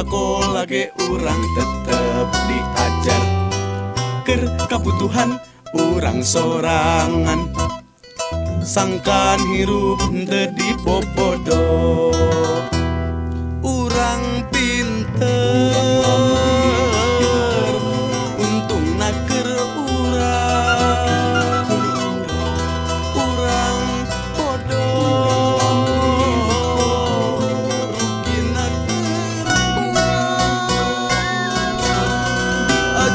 sakola ge urang tetep diajar keur kabutuhan urang sorangan sangkan hirup teu dipopodo urang pinter untungna keur urang bodoh rugina keur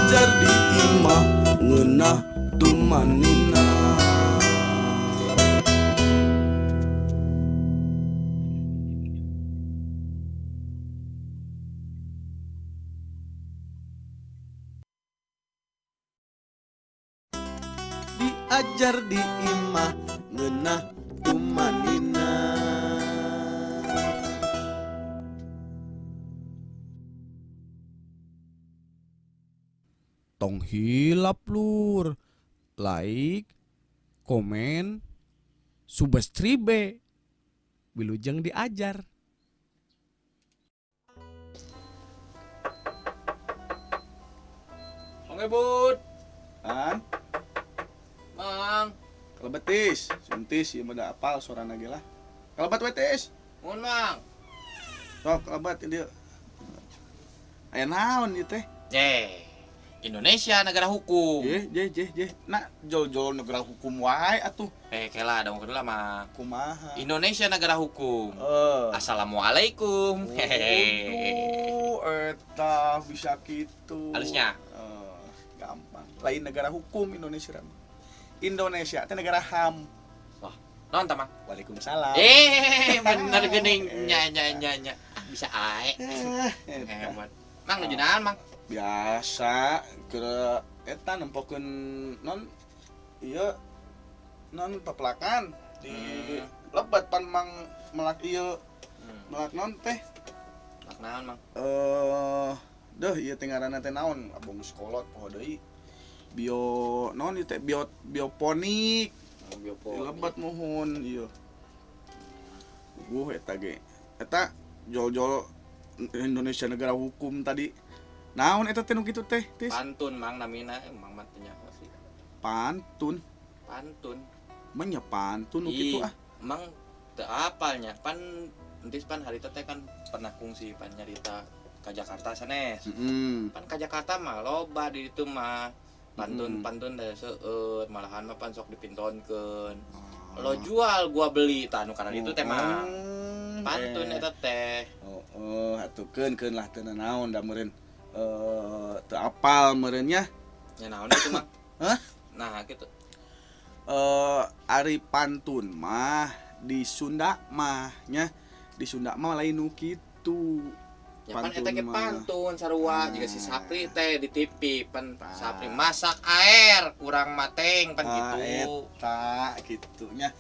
diajar di imah ngeunah tumanina. Diajar di imah ngeunah tumanina. Tong hilap lur, like, komen, subscribe, wilujeng diajar. Oke bud, An, mang, kalebetis, suntis ieu mah da apal sorana ge lah. Kalebat we tis. mohon mang. Sok kalebat ieu. Aya naon ieu teh? Indonesia negara hukum. Jeh. Nah, jol-jol negara hukum wae atuh. Kela dong kedua mah. Kumaha? Indonesia negara hukum. Assalamualaikum. Waduh, eta bisa kitu. Halusnya? Gampang. Lain negara hukum Indonesia. Indonesia teh negara HAM. Wah, naon tah mang? Waalaikumsalam. Bener geuning nya. Bisa ae. Hebat. Mang nuju naon mang? Biasa ke eta nempokeun non ieu non pepelakan di lebat pan mang melak ieu melak non teh Melak naon mang? Deuh ieu teh ngaranna teh naon abong sekolot poho deui bio non ieu teh bioponik lebat mohon ieu eta ge eta jol-jol Indonesia negara hukum tadi. Naon eta teh nu kitu teh, Tis? Pantun mang namina mang mah teh nya sih. Pantun. Menya pantun nu kitu ah. Mang teu apalnya. Pan entis pan harita teh kan pernah kungsi pan nyarita ka Jakarta sanes. Pan ka Jakarta mah loba di ditu mah pantun da seueur malahan mah pan sok dipintonkeun. Lo jual gua beli tah nu kana ditu teh mah. Pantun eta teh. Atukeun lah teu naon da meureun. Teu apal meureunnya. Nya naon itu mah? Hah? Nah gitu. Ari pantun mah di Sunda mah nya. Di Sunda mah lain nu kitu. Ya pan eta ge pantun sarua juga si Sapri teh di TV pan Sapri masak air kurang mateng pan gitu. Eta gitunya.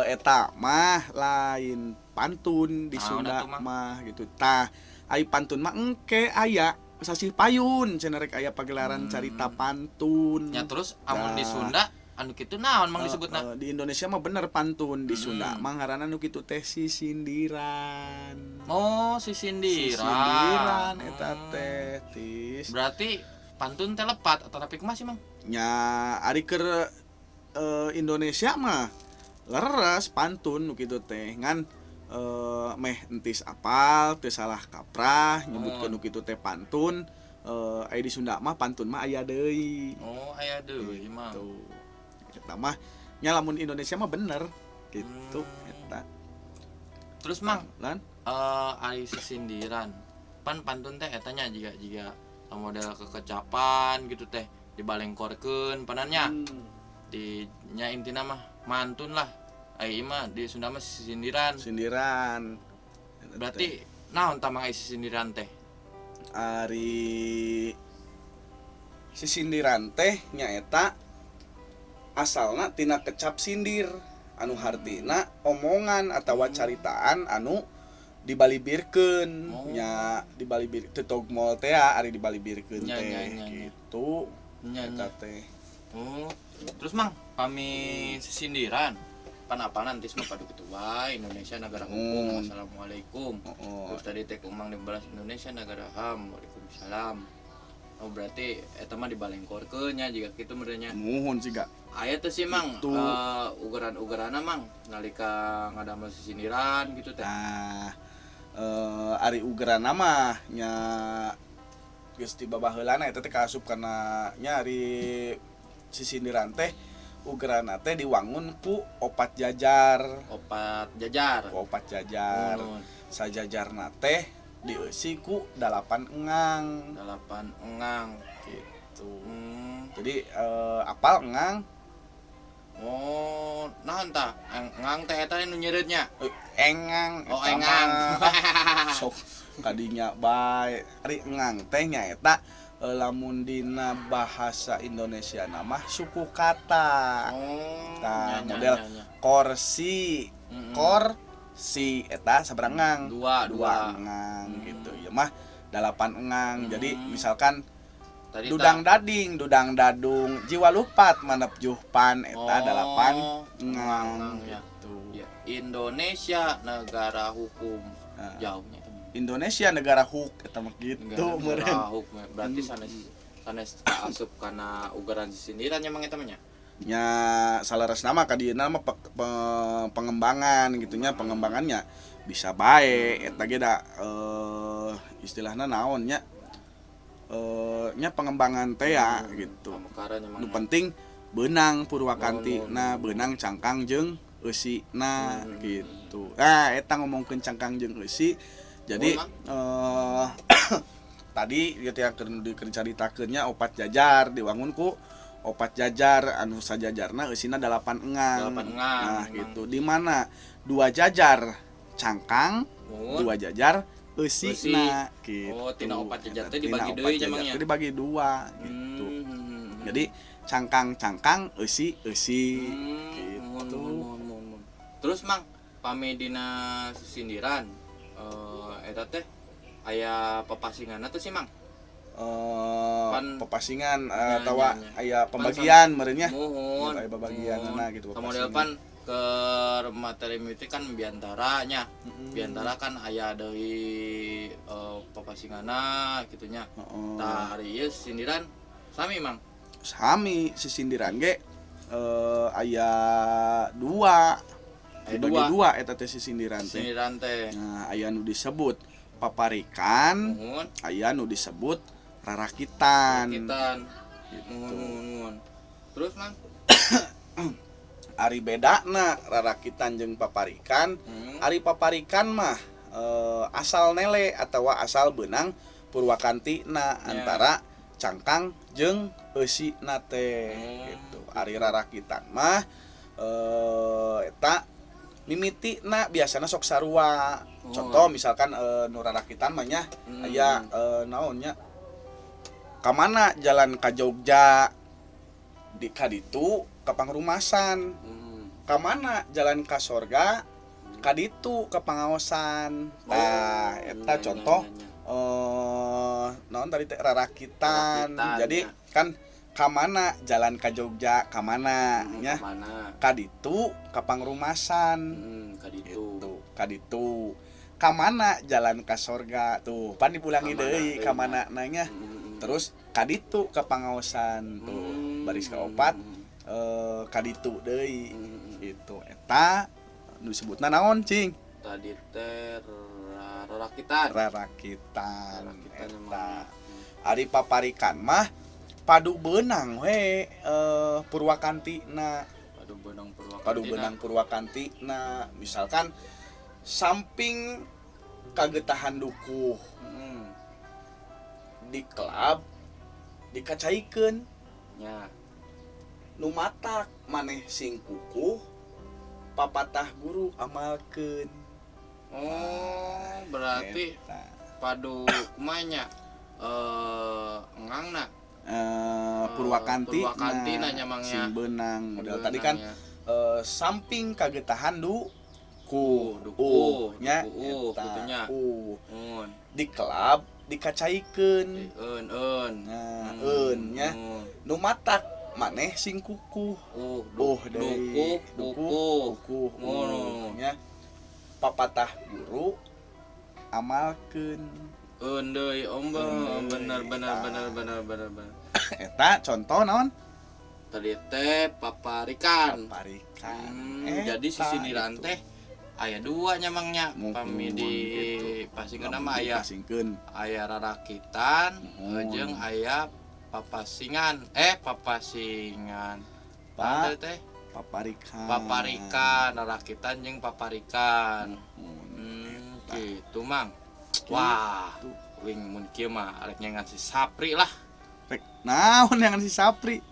Eta mah lain pantun di Sunda mah gitu. Tah, ai pantun mah engke aya sasih payun cenah rek aya pagelaran carita pantun. Ya terus amun di Sunda anu kitu naon mang disebutna? Di Indonesia mah bener pantun, di Sunda mah ngaranna nu kitu teh sisindiran. Oh, sisindiran. Sisindiran eta teh, Tis. Berarti pantun teh lepat atau tapi kumaha sih, Mang? Nya ari keur Indonesia mah leres pantun nu kitu teh ngan meh entis apal teu salah kaprah nyebutkeun nu kitu teh pantun. Aya di Sunda mah pantun mah aya deui. Oh, aya deui mah. Eta mah nya lamun Indonesia mah bener gitu eta. Terus Mang, lan ari sisindiran. Pan pantun teh eta nya jiga model kekecapan gitu teh dibalengkorkeun panannya. Di nya intina mah mantun lah. Ai mah di Sunda mah sisindiran. Sindiran. Berarti naon tah Mang sisindiran teh? Ari sisindiran teh nyaeta asalna tina kecap sindir anu hartina omongan atawa caritaan anu dibalibirkeun nya dibalibir teu togmol teh ari dibalibirkeun teh gitu eta teh. Terus Mang pami sisindiran pan apa nanti semua padu gitu wae Indonesia negara hukum assalamualaikum. Terus tadi teh umang dibalas Indonesia negara HAM waalaikumsalam. Oh berarti eta mah dibalengkorkeun nya jiga kitu merenya. Muhun sih gak. Aya teh sih mang ugeran-ugeranna mang nalika ngadamel sisindiran gitu teh. Nah, ari ugeranna mah nya geus ti babaheulana eta teh kaasup kana nya ari sisindiran teh ugeranna teh diwangun ku opat jajar. Opat jajar. Opat jajar. Sajajarna teh dieusi ku 8 engang. 8 engang Gitu. Jadi apal engang. Oh, naon tah? Engang teh eta nu nyeureutnya. Engang. Oh, engang. Sok kadinya bae. Ari engang teh nyaeta lamun dina bahasa Indonesia nama suku kata. Tah model korsi. Korsi eta sabaraha engang? Dua engang gitu. Ya mah 8 engang. Jadi misalkan dudang dading, dudang dadung, jiwa lupat manep juhpan eta 8 engang gitu. Ya, Indonesia negara hukum. Jauhnya Indonesia negara huk eta mah gitu negara hukum. Berarti sanes asup kana ugaran sisindiran nya mang eta mah nya. Nya salaras nama ka dieuna mah pengembangan gitunya, pengembangannya bisa bae eta ge da istilahna naon nya nya pengembangan teh ya gitu. Nu penting beunang Purwakantina, beunang cangkang jeung eusina gitu. Nah, eta ngomongkeun cangkang jeung eusi. Jadi tadi gitu ya keur caritakeun nya opat jajar diwangun ku opat jajar anu sajajarna eusina 8 engang. Nah, gitu. Di mana 2 jajar cangkang, 2 jajar eusina gitu. Oh, tina opat jajar teh dibagi deui nya mangnya. Dibagi 2 gitu. Jadi cangkang eusi gitu. Terus mang pame dina sisindiran eta teh aya pepasinganna teh sih mang. Pepasingan atawa aya pembagian meureun nya. Aya pembagianna gitu. Model pan ke materi mimiti kan biantaranya. Biantara kan aya deui pepasinganna kitu nya. Tah ari ieu sindiran sami mang. Sami sisindiran ge aya 2. Dibagi 2 eta teh sisindiran teh. Sindiran teh. Nah, aya nu disebut paparikan, aya nu disebut rarakitan. Gitu. Terus mang Ari bedana rarakitan jeung paparikan. Ari paparikan mah asal nele atawa asal beunang Purwakantina antara cangkang jeung eusina teh gitu. Ari rarakitan mah eta mimitina biasana sok sarua. Contoh misalkan nu rarakitan mah nya aya naon nya ka mana jalan ka Jogja di kaditu ka pangrumasan. Ka mana jalan ka sorga kaditu ka pangaosan. Nah, eta contoh naon tadi teh rarakitan. Jadi kan ka mana jalan ka Jogja ka mana nya kaditu ka pangrumasan. Kaditu ka mana jalan ka sorga tuh pan dipulangi deui ka mana nanya. Terus kaditu ka pangaosan tuh baris kaopat kaditu deui itu eta nu disebutna naon cing tadi teh rarakitan eta ari paparikan mah padu beunang we Purwakantina padu beunang Purwakantina misalkan samping kagetahan dukuh di klub dikacaikeun nya nu matak maneh sing kukuh papatah guru amalkeun. Oh berarti padu kumanya engangna Purwakantina nya mangnya sing beunang model tadi kan samping kagetahan dukuh nya eta di klub dikacaikeun eun nya nu matak maneh sing kukuh. Dukuh, kukuh. Ngono. Nya papatah guru amalkeun. Deui omba, bener. Eta contoh naon? Tadi teh paparikan. Jadi Eta, sisindiran gitu. teh aya dua nyamangnya. Muhun, Pami di gitu. pasingkeun mah aya Pasingkeun. aya rarakitan Muhun. jeung aya papasingan. Pak. Tadi teh Paparikan. paparikan, rarakitan jeung paparikan. Gitu mang. Wah, wing mun kieu mah arek nyaingan si Sapri lah. Rek naon yang si Sapri?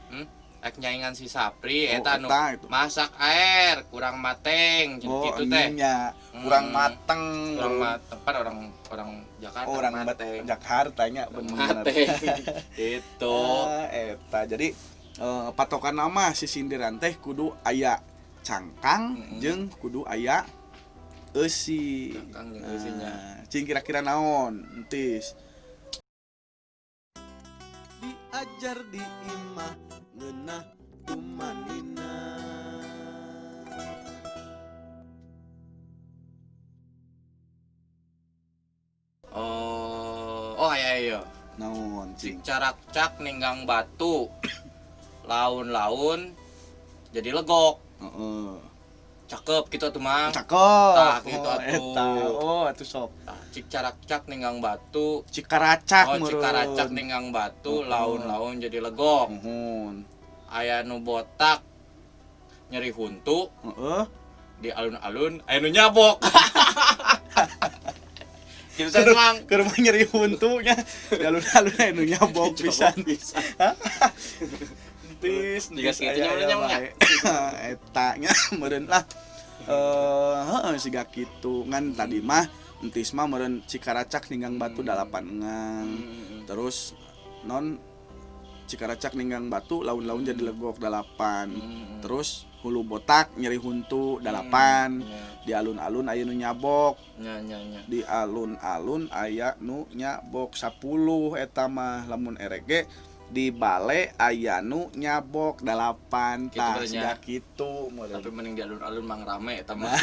Rek nyaingan si Sapri Oh, eta nu eta itu. masak air kurang mateng jeung kitu teh. Nya kurang mateng. Kurang mateng kan orang Jakarta. Orang mateng. Jakarta nya bener. Mateng. Itu. Eta jadi patokan nama si sindiran teh kudu aya cangkang jeung kudu aya eusi. Cangkang jeung eusinya. Cing kira-kira naon entis. Diajar di imah ngeunah tumanina. Oh iya. Naon cing? Carak-cak ninggang batu. Laun-laun jadi legok. Heeh. Cakep gitu tuh mang. Cakep. Tah, gitu atuh. Eta. Oh, atuh sok. Cik carak-cak ninggang batu. Cikaracak Cikaracak ninggang batu, laun-laun jadi legok. Muhun. Aya nu botak nyeri huntu, Heeh. di alun-alun aya nu nyabok. Gitu san mang. Keur mah nyeri huntunya. Alun-alun anu nyabok pisan. Entis, Jika segitu nya. Eta nya meureun lah. Heeh siga kitu ngan tadi mah entis mah meureun Cikaracak ninggang batu 8 engang. Terus non Cikaracak ninggang batu laun-laun jadi legok 8. Terus hulu botak nyeri huntu 8. Di alun-alun aya nu nyabok. Nya. Di alun-alun aya nu nyabok 10 eta mah lamun erege di bale aya nu nyabok 8 tah siga kitu Tapi mending di alun-alun mang rame eta mah.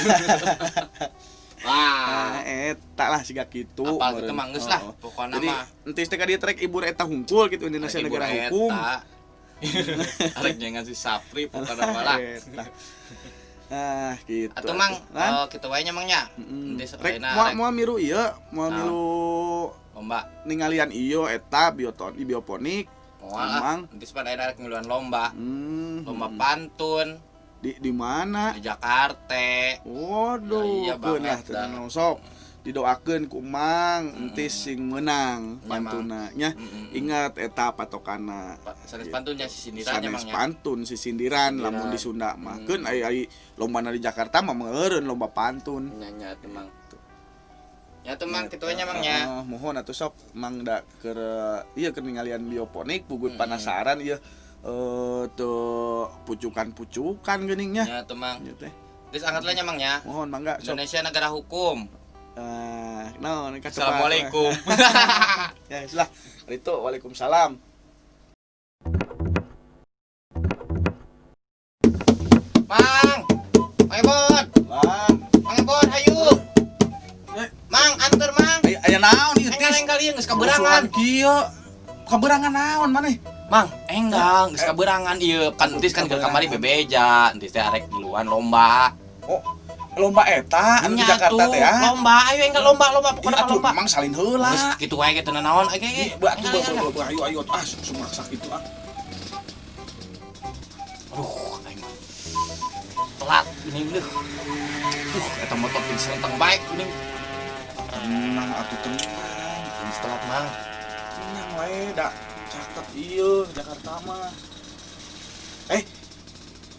Wah, Wah, eta lah siga kitu. apal kitu mah geus lah pokona Jadi mah. entis teh ka dieu trek ibu eta hungkul gitu Indonesia Ibu negara eta. hukum. Arek jangan si Sapri pokona mah lah. Gitu. Atuh mang Lan? kitu wae nya mangnya. Rek Rek moal miru ieu, moal miru lomba. ningalian ieu eta bioponik. Moal Emang? entis pan aya rek miluan lomba. Lomba Hmm. pantun Di mana? di Jakarta. Waduh, Ya, iya keun lah banget, teu dah. sok. Didoakeun ku Mang entis sing meunang Ya, Mang. pantuna nya. Ingat eta patokana. Sanes pantunnya si sindirannya Sanes mangnya. pantun si sindiran Sindiran. lamun di Sunda mah. Keun ai lombana di Jakarta mah meureun lomba pantun. Nya teh mang. Ya teh mang kitu nya mangnya. Mohon atuh sok Mang da keur ieu keur ningalian bioponik pugut Mm-mm. penasaran ieu teu pucukan-pucukan geuning nya. Ya teh mang. Ieu teh. Geus angkat lah nya mangnya. Mohon mangga sok. Indonesia negara hukum. Naon ka Assalamualaikum. Ya sudah. Itu waalaikumsalam. Mang. Ebon. Lang. Mang Ebon ayo. Mang anter mang. Aya naon ieu Enggal tis? enggal ieu geus kaberangan. Kieu. Kaberangan naon maneh? Mang, enggal geus kaberangan ieu. Kan entis kan ke kamari bebeja, entis teh arek duluan lomba. Oh, lomba eta anu di Nya Jakarta tuh, teh ya. lomba, ayo enggal lomba pokona Atuh lomba. Mang salin heula. Geus kitu wae kitu naon age. Ayo sumaksa gitu ah. Aduh, aing mah. Telat geuning deh. Eta motor pinceng teng baik geuning. Tenang atuh tenang. Geus telat mang. Tenang wae da. Cakep ieu Jakarta mah.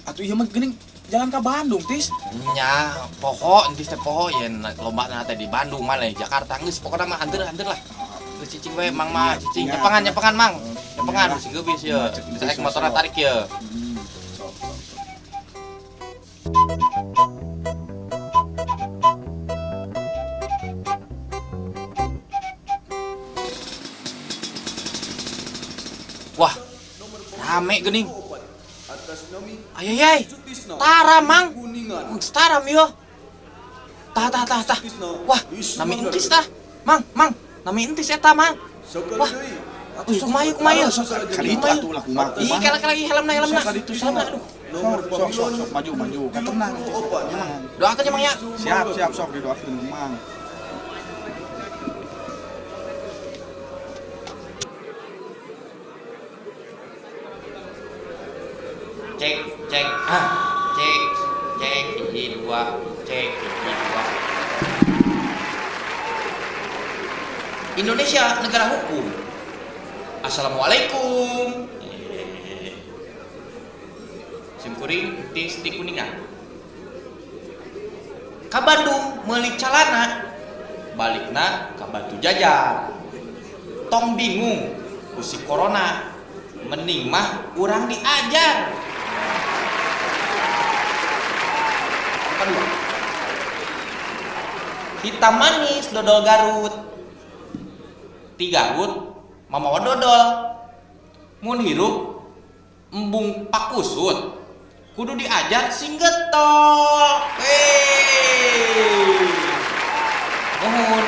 Atuh ieu mah geuning jalan ke Bandung tis. Nya, poho entis teh poho yen lomba na teh di Bandung mah lain Jakarta geus pokona mah anteur lah. Geus cicing we mang mah cicing nyepengan mang. Nyepengan sing geubis ye. Bisa naik motorna tarik ye. Wah, rame geuning. Ayai, tara mang, taram yo. Tah. Wah, nami entis tah. Mang, nami entis eta mang. Wah, kumayu. Kali itu atuh lah kumaha. Ih, lagi helmna. Aduh. Sok maju. Kan tenang. Doakeun ya mang ya. Siap sok didoakeun Mang. Cek. Cek, hiji dua. Indonesia negara hukum. Assalamualaikum. Simkuring tis ti Kuningan. Ka Bandung meuli calana, balikna ka Batu Jajar. Tong bingung ku si corona, mending mah urang diajar. Kedua, hitam manis dodol Garut. Ti Garut mamawa dodol. Mun hirup embung pakusut kudu diajar sing getol. Nuhun.